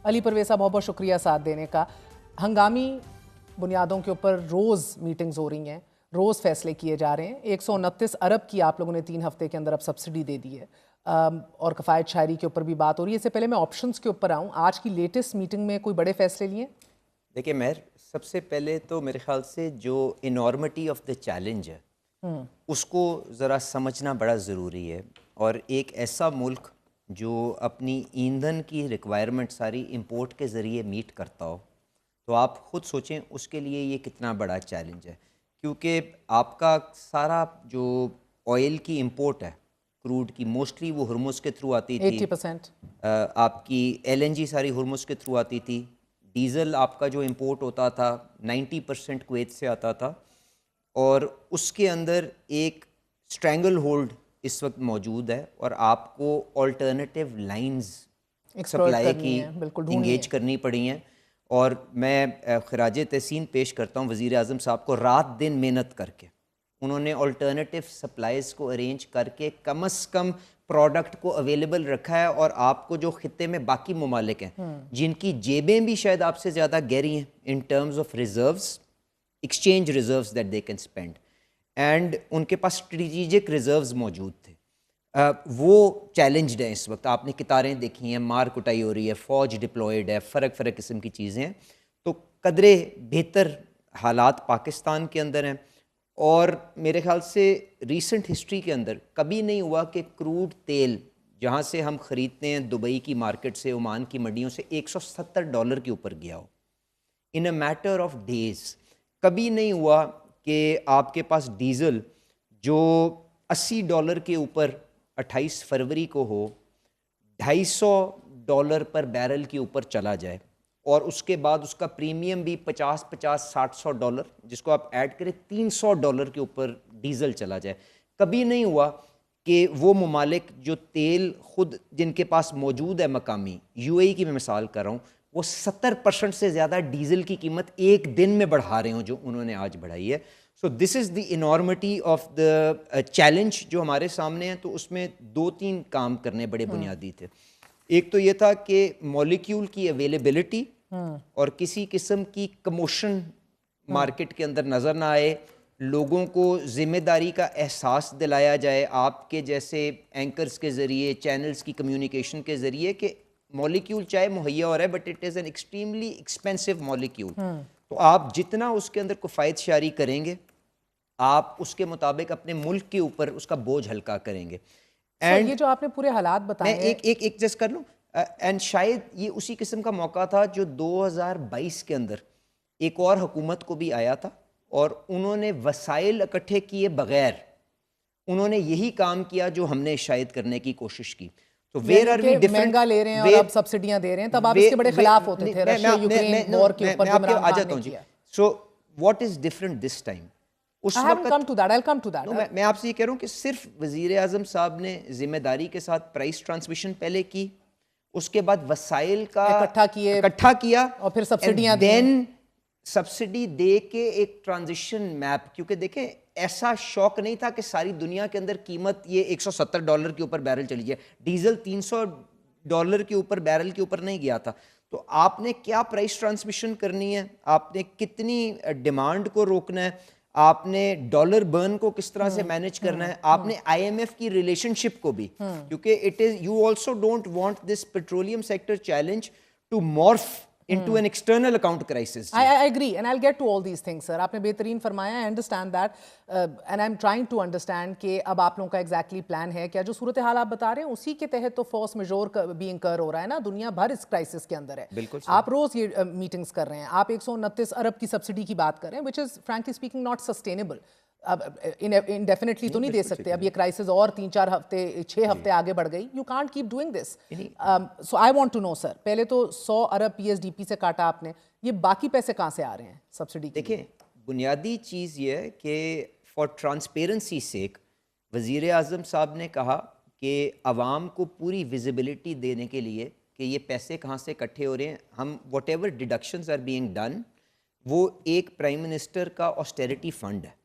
علی پرویز صاحب بہت بہت شکریہ ساتھ دینے کا. ہنگامی بنیادوں کے اوپر روز میٹنگز ہو رہی ہیں, روز فیصلے کیے جا رہے ہیں. 129 ارب کی آپ لوگوں نے 3 ہفتے کے اندر اب سبسڈی دے دی ہے, اور کفایت شاعری کے اوپر بھی بات ہو رہی ہے. اس سے پہلے میں آپشنز کے اوپر آؤں, آج کی لیٹسٹ میٹنگ میں کوئی بڑے فیصلے لیے؟ دیکھیں مہر, سب سے پہلے تو میرے خیال سے جو انارمٹی آف دا چیلنج ہے اس کو ذرا سمجھنا بڑا ضروری ہے. اور ایک ایسا ملک جو اپنی ایندھن کی ریکوائرمنٹ ساری امپورٹ کے ذریعے میٹ کرتا ہو, تو آپ خود سوچیں اس کے لیے یہ کتنا بڑا چیلنج ہے. کیونکہ آپ کا سارا جو آئل کی امپورٹ ہے, کروڈ کی, موسٹلی وہ ہرمز کے تھرو آتی تھی. 80%. آپ کی LNG ساری ہرمز کے تھرو آتی تھی. ڈیزل آپ کا جو امپورٹ ہوتا تھا 90% کویت سے آتا تھا. اور اس کے اندر ایک اسٹرینگل ہولڈ اس وقت موجود ہے, اور آپ کو آلٹرنیٹیو لائنز سپلائی کی انگیج کرنی پڑی ہیں. اور میں خراج تحسین پیش کرتا ہوں وزیر اعظم صاحب کو, رات دن محنت کر کے انہوں نے آلٹرنیٹیو سپلائیز کو ارینج کر کے کم از کم پروڈکٹ کو اویلیبل رکھا ہے. اور آپ کو جو خطے میں باقی ممالک ہیں جن کی جیبیں بھی شاید آپ سے زیادہ گہری ہیں in terms of reserves, exchange reserves that they can spend, and ان کے پاس اسٹریٹجک ریزروز موجود تھے, وہ چیلنجڈ ہیں اس وقت. آپ نے قطاریں دیکھی ہیں, مار کٹائی ہو رہی ہے, فوج ڈپلائڈ ہے, فرق قسم کی چیزیں ہیں. تو قدرے بہتر حالات پاکستان کے اندر ہیں. اور میرے خیال سے ریسنٹ ہسٹری کے اندر کبھی نہیں ہوا کہ کروڈ تیل جہاں سے ہم خریدتے ہیں دبئی کی مارکیٹ سے, عمان کی منڈیوں سے, $170 کے اوپر گیا ہو ان اے میٹر آف ڈیز. کبھی نہیں ہوا کہ آپ کے پاس ڈیزل جو $80 کے اوپر 28 فروری کو ہو, $250 پر بیرل کے اوپر چلا جائے, اور اس کے بعد اس کا پریمیم بھی 50-60-100 جس کو آپ ایڈ کریں $300 کے اوپر ڈیزل چلا جائے. کبھی نہیں ہوا کہ وہ ممالک جو تیل خود جن کے پاس موجود ہے مقامی, UAE کی میں مثال کر رہا ہوں, وہ 70% سے زیادہ ڈیزل کی قیمت ایک دن میں بڑھا رہے ہوں جو انہوں نے آج بڑھائی ہے. سو دس از دی انارمٹی آف دا چیلنج جو ہمارے سامنے ہے. تو اس میں 2-3 کام کرنے بڑے بنیادی تھے. ایک تو یہ تھا کہ مولیکیول کی اویلیبلٹی اور کسی قسم کی کموشن مارکیٹ کے اندر نظر نہ آئے, لوگوں کو ذمہ داری کا احساس دلایا جائے آپ کے جیسے اینکرز کے ذریعے, چینلز کی کمیونیکیشن کے ذریعے, کہ مولیکیول چاہے مہیا ہو رہا ہے but it is an extremely expensive molecule. تو آپ جتنا اس کے اندر کفایت شعاری کریں گے آپ اس کے مطابق اپنے ملک کے اوپر اس کا بوجھ ہلکا کریں گے. اینڈ یہ جو آپ نے پورے حالات بتائے میں ایک جس کر لوں, اینڈ شاید یہ اسی قسم کا موقع تھا جو 2022 کے اندر ایک اور حکومت کو بھی آیا تھا, اور انہوں نے وسائل اکٹھے کیے بغیر انہوں نے یہی کام کیا جو ہم نے شاید کرنے کی کوشش کی. تو ویئر آر وی ڈفرنٹ, مہنگا لے رہے ہیں اور اب سبسڈیاں دے رہے ہیں, تب آپ اس کے بڑے خلاف ہوتے تھے رشیا یوکرین وار کے اوپر جو عمران خان نے کیا. So what is different this time? اس وقت میں آپ سے یہ کہہ رہا ہوں کہ صرف وزیر اعظم صاحب نے ذمہ داری کے ساتھ پرائس ٹرانسمیشن پہلے کی, اس کے بعد وسائل کا اکٹھا کیا, اور پھر سبسڈیاں دین سبسڈی دے کے ایک ٹرانزیشن میپ. کیونکہ دیکھیں ایسا شوق نہیں تھا کہ ساری دنیا کے اندر قیمت یہ $170 کے اوپر بیرل چلی جائے, ڈیزل $300 کے اوپر بیرل کے اوپر نہیں گیا تھا. تو آپ نے کیا پرائس ٹرانسمیشن کرنی ہے, آپ نے کتنی ڈیمانڈ کو روکنا ہے, آپ نے ڈالر برن کو کس طرح سے مینیج کرنا ہے, آپ نے IMF کی ریلیشن شپ کو بھی, کیونکہ it is you also don't want this petroleum sector challenge to morph into an external account crisis. I agree and I'll get to all these things sir. آپ نے بہترین فرمایا, I understand that and I'm trying to understand کہ اب آپ لوگوں کا exactly plan ہے کیا. جو صورتحال آپ بتا رہے ہیں اسی کے تحت تو فورس میجور بھی انکر ہو رہا ہے نا, دنیا بھر اس کرائسس کے اندر ہے. آپ روز یہ میٹنگز کر رہے ہیں, آپ 129 ارب کی سبسڈی کی بات کر رہے ہیں which is frankly speaking not sustainable. اب انڈیفینیٹلی تو نہیں دے سکتے, اب یہ کرائسس اور 3-4 ہفتے 6 ہفتے آگے بڑھ گئی. You can't keep doing this. So I want to know sir, پہلے تو 100 ارب PSDP سے کاٹا آپ نے, یہ باقی پیسے کہاں سے آ رہے ہیں سبسڈی کے؟ دیکھیں بنیادی چیز یہ ہے کہ فار ٹرانسپیرنسی سیک وزیر اعظم صاحب نے کہا کہ عوام کو پوری ویزیبلٹی دینے کے لیے کہ یہ پیسے کہاں سے اکٹھے ہو رہے ہیں, ہم whatever deductions are being done وہ ایک پرائم منسٹر کا آسٹیرٹی فنڈ ہے,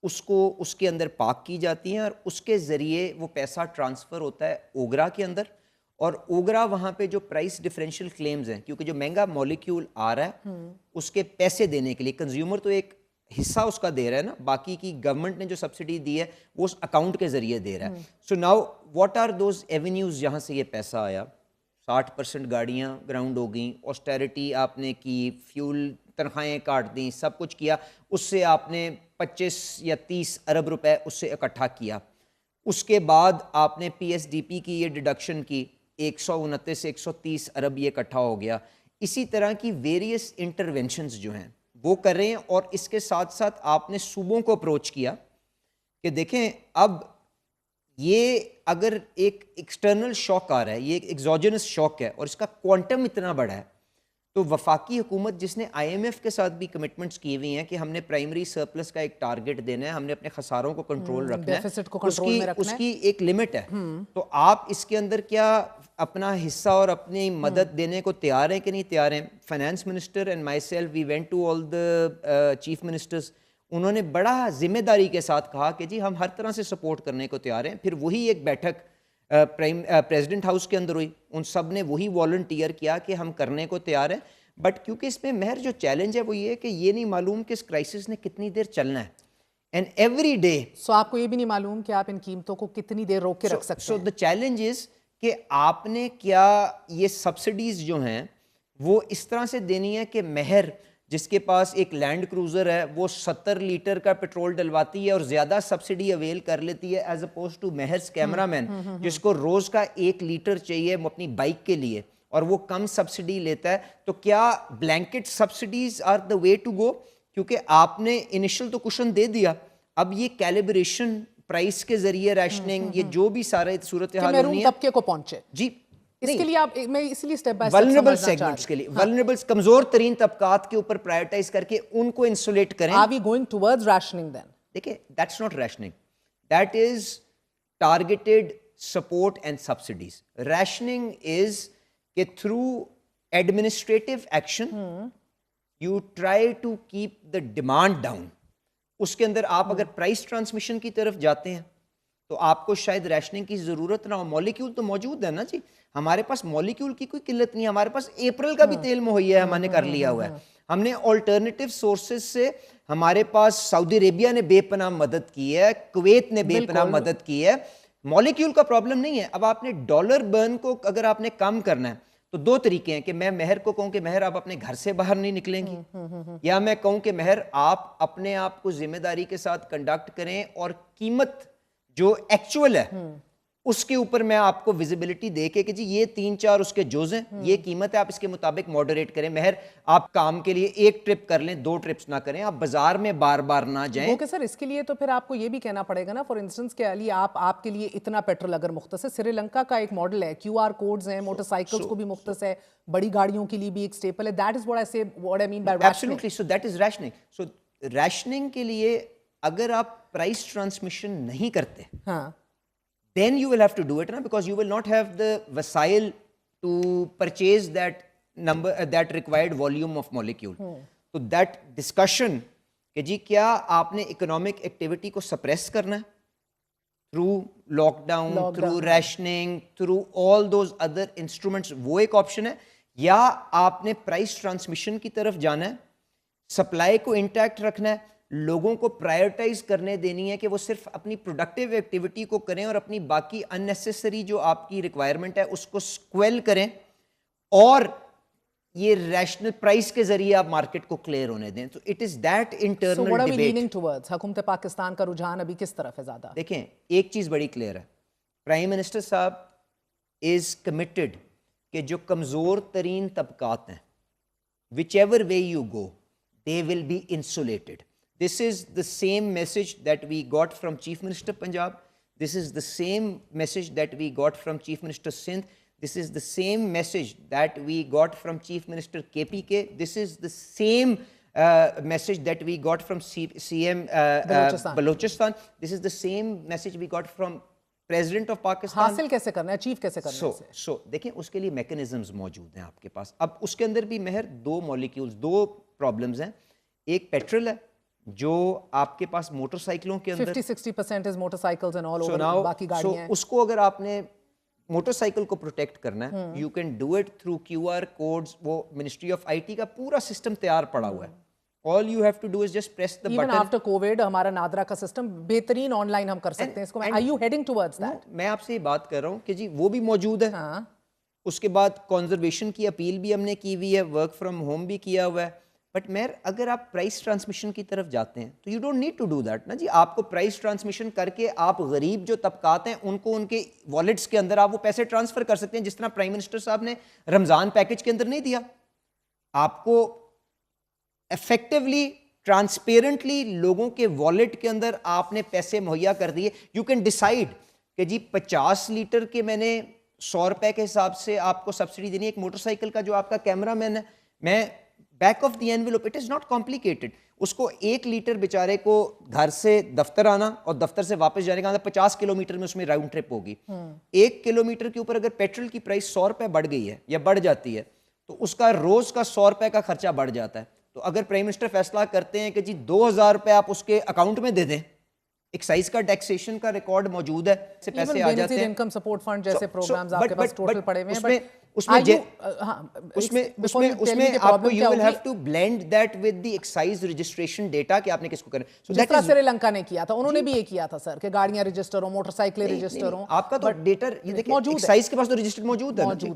اس کو اس کے اندر پارک کی جاتی ہیں, اور اس کے ذریعے وہ پیسہ ٹرانسفر ہوتا ہے اوگرا کے اندر, اور اوگرا وہاں پہ جو پرائس ڈفرینشیل کلیمز ہیں, کیونکہ جو مہنگا مولیکیول آ رہا ہے اس کے پیسے دینے کے لیے کنزیومر تو ایک حصہ اس کا دے رہا ہے نا, باقی کی گورنمنٹ نے جو سبسڈی دی ہے وہ اس اکاؤنٹ کے ذریعے دے رہا ہے. So now what are those avenues جہاں سے یہ پیسہ آیا؟ 60% گاڑیاں گراؤنڈ ہو گئیں, آسٹیرٹی آپ نے کی, فیول تنخواہیں کاٹ دیں, سب کچھ کیا, اس سے آپ نے 25 یا 30 ارب روپے اس سے اکٹھا کیا. اس کے بعد آپ نے پی ایس ڈی پی کی یہ ڈیڈکشن کی, 129 سے 130 ارب یہ اکٹھا ہو گیا. اسی طرح کی ویریس انٹرونشنز جو ہیں وہ کر رہے ہیں, اور اس کے ساتھ ساتھ آپ نے صوبوں کو اپروچ کیا کہ دیکھیں اب یہ اگر ایک ایکسٹرنل شاک آ رہا ہے, یہ ایک ایگزوجنس شاک ہے اور اس کا کوانٹم اتنا بڑا ہے, تو وفاقی حکومت جس نے آئی ایم ایف کے ساتھ بھی کمٹمنٹس کی ہوئی ہیں کہ ہم نے پرائمری سرپلس کا ایک ٹارگٹ دینا ہے, ہم نے اپنے خساروں کو کنٹرول رکھنا ہے, ڈیفیسٹ کو کنٹرول میں رکھنا اس کی ایک لمٹ ہے, تو آپ اس کے اندر کیا اپنا حصہ اور اپنی مدد دینے کو تیار ہیں کہ نہیں تیار ہیں؟ Finance minister and myself we went to all the chief ministers, انہوں نے بڑا ذمہ داری کے ساتھ کہا کہ جی ہم ہر طرح سے سپورٹ کرنے کو تیار ہیں. پھر وہی ایک بیٹھک پریزیڈنٹ ہاؤس کے اندر ہوئی, ان سب نے وہی والنٹیئر کیا کہ ہم کرنے کو تیار ہیں. بٹ کیونکہ اس میں مہر جو چیلنج ہے وہ یہ ہے کہ یہ نہیں معلوم کہ اس کرائسس نے کتنی دیر چلنا ہے, اینڈ ایوری ڈے. سو آپ کو یہ بھی نہیں معلوم کہ آپ ان قیمتوں کو کتنی دیر روک کے رکھ سکتے ہیں. سو دا چیلنج از کہ آپ نے کیا یہ سبسڈیز جو ہیں وہ اس طرح سے دینی ہے کہ مہر جس کے پاس ایک لینڈ کروزر ہے وہ 70 لیٹر کا پیٹرول ڈلواتی ہے اور زیادہ سبسڈی اویل کر لیتی ہے ایز اپوز ٹو مہرز کیمرہ مین جس کو روز کا 1 لیٹر چاہیے اپنی بائک کے لیے اور وہ کم سبسڈی لیتا ہے. تو کیا blanket subsidies are the way to go? کیونکہ آپ نے انیشل تو کشن دے دیا, اب یہ کیلیبریشن پرائس کے ذریعے ریشننگ, یہ جو بھی سارے صورتحال ہونی ہے طبقے کو پہنچے. جی اس کے لیے آپ, میں اس لیے step by step vulnerable segments کے لیے, ولنریبل کمزور ترین طبقات کے اوپر پرائرٹائز کر کے ان کو انسولیٹ کریں. Are we going towards rationing then? دیکھیں that's not rationing, that is targeted support and subsidies. Rationing is کہ through administrative action you try to keep the demand down. اس کے اندر آپ اگر پرائس ٹرانسمیشن کی طرف جاتے ہیں تو آپ کو شاید ریشننگ کی ضرورت نہ ہو. مولیکیول تو موجود ہے نا جی, ہمارے پاس مولیکیول کی کوئی قلت نہیں ہے, ہمارے پاس اپریل کا بھی تیل مہیا ہے, ہم نے کر لیا ہوا ہے. ہم نے آلٹرنیٹیو سورسز سے, ہمارے پاس سعودی عربیہ نے بے پناہ مدد کی ہے, کویت نے بے پناہ مدد کی ہے, مولیکیول کا پرابلم نہیں ہے. اب آپ نے ڈالر برن کو اگر آپ نے کم کرنا ہے تو 2 طریقے ہیں کہ میں مہر کو کہوں کہ مہر آپ اپنے گھر سے باہر نہیں نکلیں گی, یا میں کہوں کہ مہر آپ اپنے آپ کو ذمہ داری کے ساتھ کنڈکٹ کریں اور قیمت جو ایکچول ہے اس کے اوپر میں آپ کو ویزیبلٹی دے کے کہ جی یہ 3-4 اس کے جوز ہیں, یہ قیمت ہے, آپ اس کے مطابق ماڈریٹ کریں. مہر آپ کام کے لیے 1 ٹرپ کر لیں, 2 ٹرپس نہ کریں, آپ بازار میں بار بار نہ جائیں. اوکے سر, اس کے لیے تو پھر آپ کو یہ بھی کہنا پڑے گا نا, فار انسٹنس کہ علی آپ کے لیے اتنا پیٹرول اگر مختص ہے, سری لنکا کا ایک ماڈل ہے, QR کوڈز ہیں, موٹر سائیکلز کو بھی مختص ہے, بڑی گاڑیوں کے لیے بھی ایک سٹیپل ہے. That is what I mean by rationing. Absolutely, so that is rationing. So rationing کے لیے اگر آپ پرائس ٹرانسمیشن نہیں کرتے then you will have to do it, because you will not have the wasail to purchase that number, that required volume of molecule. So that discussion کہ جی کیا آپ نے اکنامک ایکٹیویٹی کو سپریس کرنا ہے through lock down, through rationing, through all those other instruments, وہ ایک option ہے, یا آپ نے پرائس ٹرانسمیشن کی طرف جانا ہے, سپلائی کو انٹیکٹ رکھنا ہے, لوگوں کو پرائرٹائز کرنے دینی ہے کہ وہ صرف اپنی پروڈکٹیو ایکٹیویٹی کو کریں اور اپنی باقی اننیسیسری جو آپ کی ریکوائرمنٹ ہے اس کو سکویل کریں, اور یہ ریشنل پرائس کے ذریعے آپ مارکیٹ کو کلیئر ہونے دیں. تو it is that internal debate. حکومت پاکستان کا رجحان ابھی کس طرف ہے زیادہ؟ دیکھیں ایک چیز بڑی کلیئر ہے, پرائم منسٹر صاحب از کمیٹڈ کہ جو کمزور ترین طبقات ہیں whichever way you go they will be insulated. This is the same message that we got from Chief Minister Punjab. This is the same message that we got from Chief Minister Sindh. This is the same message that we got from Chief Minister KPK. This is the same message that we got from CM Balochistan. This is the same message we got from President of Pakistan. حاصل کیسے کرنا ہے, achieve کیسے کرنا ہے؟ سو دیکھیں اس کے لیے میکنزمز موجود ہیں آپ کے پاس. اب اس کے اندر بھی مہر 2 مولیکیولز, 2 پرابلمز ہیں. ایک پیٹرول ہے جو آپ کے پاس موٹر سائیکلوں کے اندر 50-60% is motorcycles and all over, باقی گاڑیاں ہیں. اس کو اگر آپ نے موٹر سائیکل کو پروٹیکٹ کرنا ہے you can do it through Q R codes. وہ منسٹری آف آئی ٹی کا پورا سسٹم تیار پڑا ہوا ہے. All you have to do is just press the even button. After Covid ہمارا نادرا کا سسٹم بہترین آن لائن ہم کر سکتے ہیں اس کو. Are you heading towards that? میں آپ سے یہ بات کر رہا ہوں کہ جی وہ بھی موجود ہے. اس کے بعد کنزرویشن کی اپیل بھی ہم نے کی ہوئی ہے, ورک فرام ہوم بھی کیا ہوا ہے. بٹ میر اگر آپ پرائس ٹرانسمیشن کی طرف جاتے ہیں تو you don't need to do that نا جی. آپ کو پرائس ٹرانسمیشن کر کے آپ غریب جو طبقات ہیں ان کو ان کے والیٹس کے اندر آپ وہ پیسے ٹرانسفر کر سکتے ہیں, جس طرح پرائم منسٹر صاحب نے رمضان پیکج کے اندر نہیں دیا. آپ کو افیکٹولی ٹرانسپیرنٹلی لوگوں کے والیٹ کے اندر آپ نے پیسے مہیا کر دیے. یو کین ڈیسائیڈ کہ جی 50 لیٹر کے میں نے 100 روپے کے حساب سے آپ کو سبسڈی دینی ہے. ایک موٹر سائیکل کا جو آپ کا کیمرہ مین ہے, میں back of the envelope, it is not complicated. اس کو 1 لیٹر بیچارے کو گھر سے دفتر آنا اور دفتر سے واپس جانے کا 50 کلومیٹر میں اس میں راؤنڈ ٹرپ ہوگی. 1 کلومیٹر کے اوپر اگر پیٹرول کی پرائس 100 روپے بڑھ گئی ہے یا بڑھ جاتی ہے تو اس کا روز کا 100 روپے کا خرچہ بڑھ جاتا ہے. تو اگر پرائم منسٹر فیصلہ کرتے ہیں کہ جی 2000 روپے آپ اس کے اکاؤنٹ میں دے دیں, ایکسائز کا ٹیکسیشن کا ریکارڈ موجود ہے, سے پیسے آ جاتے ہیں. انکم سپورٹ فنڈ جیسے پروگرامز آپ کے پاس ٹوٹل پڑے ہوئے ہیں. اس میں آپ کو you will have to blend that with the excise registration data کہ آپ نے کس کو کرنا. جس طرح سری لنکا نے کیا تھا, انہوں نے بھی یہ کیا تھا سر کہ گاڑیاں رجسٹر ہوں, موٹر سائیکلیں رجسٹر ہوں. آپ کا تو ڈیٹا یہ دیکھیں ایکسائز کے پاس تو رجسٹر موجود ہے.